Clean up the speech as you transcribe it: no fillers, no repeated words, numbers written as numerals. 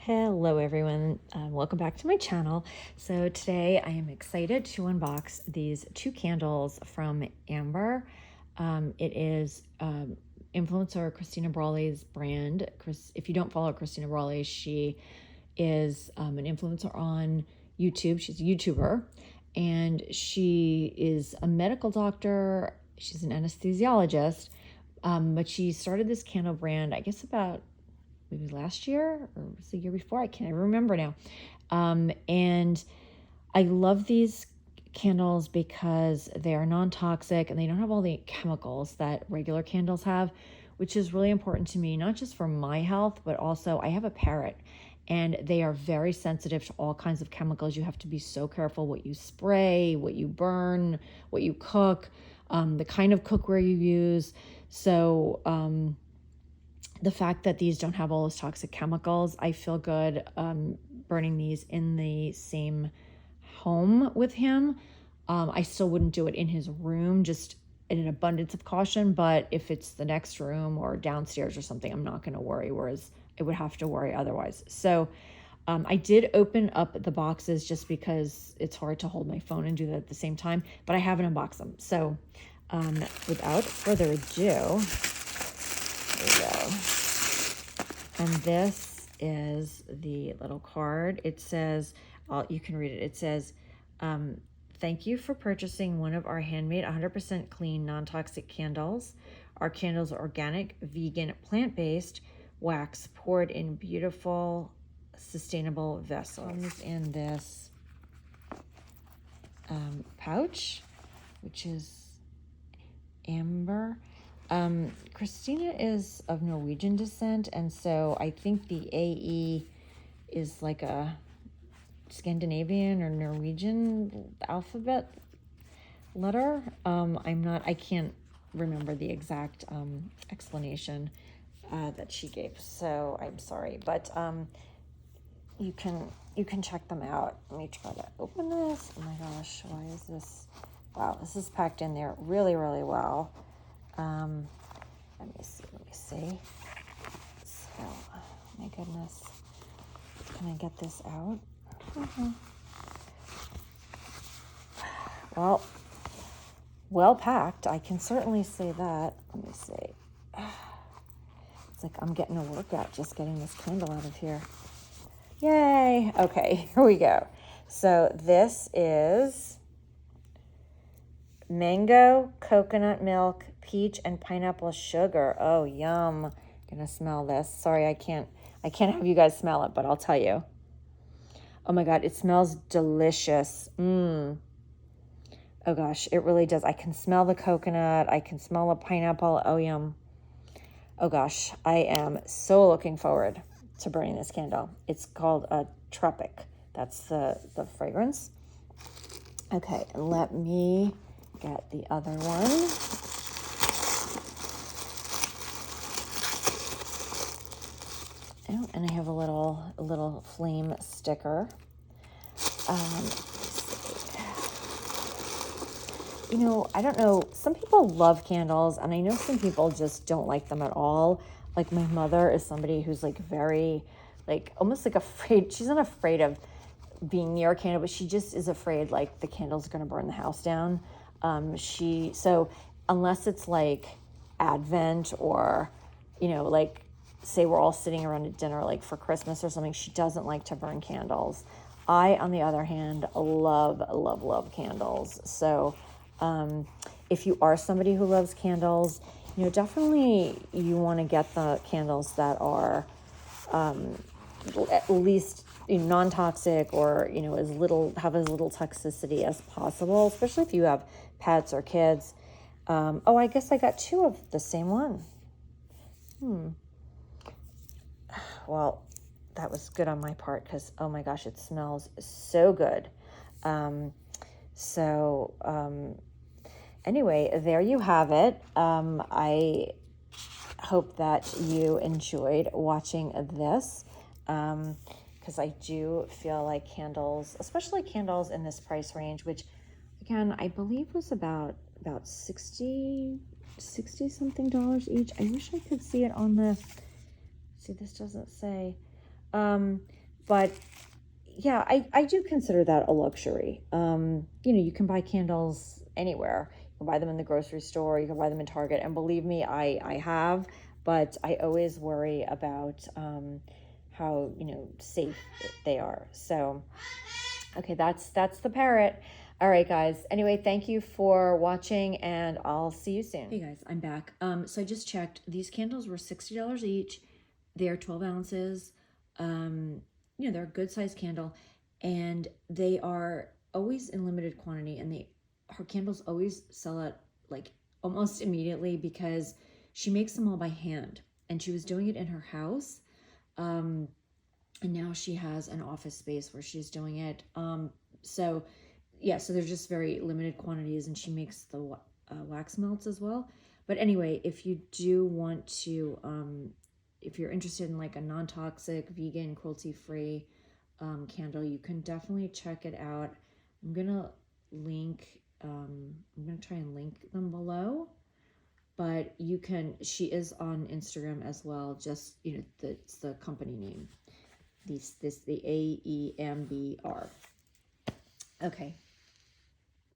Hello everyone, welcome back to my channel. So today I am excited to unbox these two candles from Aembr. It is influencer Christina Brawley's brand. If you don't follow Christina Brawley, she is an influencer on YouTube. She's a YouTuber and she is a medical doctor. She's an anesthesiologist, but she started this candle brand, I guess about maybe last year or was the year before. I can't even remember now. And I love these candles because they are non-toxic and they don't have all the chemicals that regular candles have, which is really important to me, not just for my health, but also I have a parrot and they are very sensitive to all kinds of chemicals. You have to be so careful what you spray, what you burn, what you cook, the kind of cookware you use. So, the fact that these don't have all those toxic chemicals, I feel good burning these in the same home with him. I still wouldn't do it in his room, just in an abundance of caution. But if it's the next room or downstairs or something, I'm not going to worry, whereas I would have to worry otherwise. So I did open up the boxes just because it's hard to hold my phone and do that at the same time, but I haven't unboxed them. So without further ado, there we go. And this is the little card. It says, you can read it. It says, thank you for purchasing one of our handmade 100% clean, non-toxic candles. Our candles are organic, vegan, plant-based, wax poured in beautiful, sustainable vessels. Comes in this pouch, which is Aembr. Christina is of Norwegian descent, and so I think the AE is like a Scandinavian or Norwegian alphabet letter. I can't remember the exact explanation that she gave, so I'm sorry, but you can check them out. Let me try to open this. Oh my gosh, why is this? Wow, this is packed in there really, really well. Let me see. So, my goodness. Can I get this out? Well packed. I can certainly say that. Let me see. It's like I'm getting a workout just getting this candle out of here. Yay. Okay, here we go. So this is mango, coconut milk, peach, and pineapple sugar. Oh, yum. Gonna smell this. Sorry, I can't have you guys smell it, but I'll tell you. Oh my God, it smells delicious. Oh gosh, it really does. I can smell the coconut. I can smell the pineapple. Oh, yum. Oh gosh, I am so looking forward to burning this candle. It's called a Tropic. That's the fragrance. Okay, let me get the other one. Oh, and I have a little flame sticker. You know, I don't know. Some people love candles, and I know some people just don't like them at all. Like my mother is somebody who's like very, like almost like afraid. She's not afraid of being near a candle, but she just is afraid like the candle's going to burn the house down. So unless it's like Advent or, you know, like say we're all sitting around at dinner, like for Christmas or something, she doesn't like to burn candles. I, on the other hand, love candles. So, if you are somebody who loves candles, you know, definitely you want to get the candles that are, at least non-toxic or, you know, have as little toxicity as possible, especially if you have pets or kids. Oh, I guess I got two of the same one. Well, that was good on my part because, oh my gosh, it smells so good. Anyway, there you have it. I hope that you enjoyed watching this because I do feel like candles, especially candles in this price range, which again, I believe was about $60 something each. I wish I could see it on the, see, this doesn't say. But yeah, I do consider that a luxury. You can buy candles anywhere. You can buy them in the grocery store, you can buy them in Target, and believe me, I have, but I always worry about how, safe they are. So, okay, that's the parrot. All right, guys. Anyway, thank you for watching, and I'll see you soon. Hey guys, I'm back. So I just checked. These candles were $60 each. They're 12 ounces. They're a good sized candle, and they are always in limited quantity. And her candles always sell out like almost immediately because she makes them all by hand, and she was doing it in her house. And now she has an office space where she's doing it. So yeah, so they're just very limited quantities, and she makes the wax melts as well. But anyway, if you do want to, if you're interested in like a non-toxic, vegan, cruelty-free candle, you can definitely check it out. I'm gonna try and link them below. But she is on Instagram as well. Just, it's the company name. The Aembr. Okay,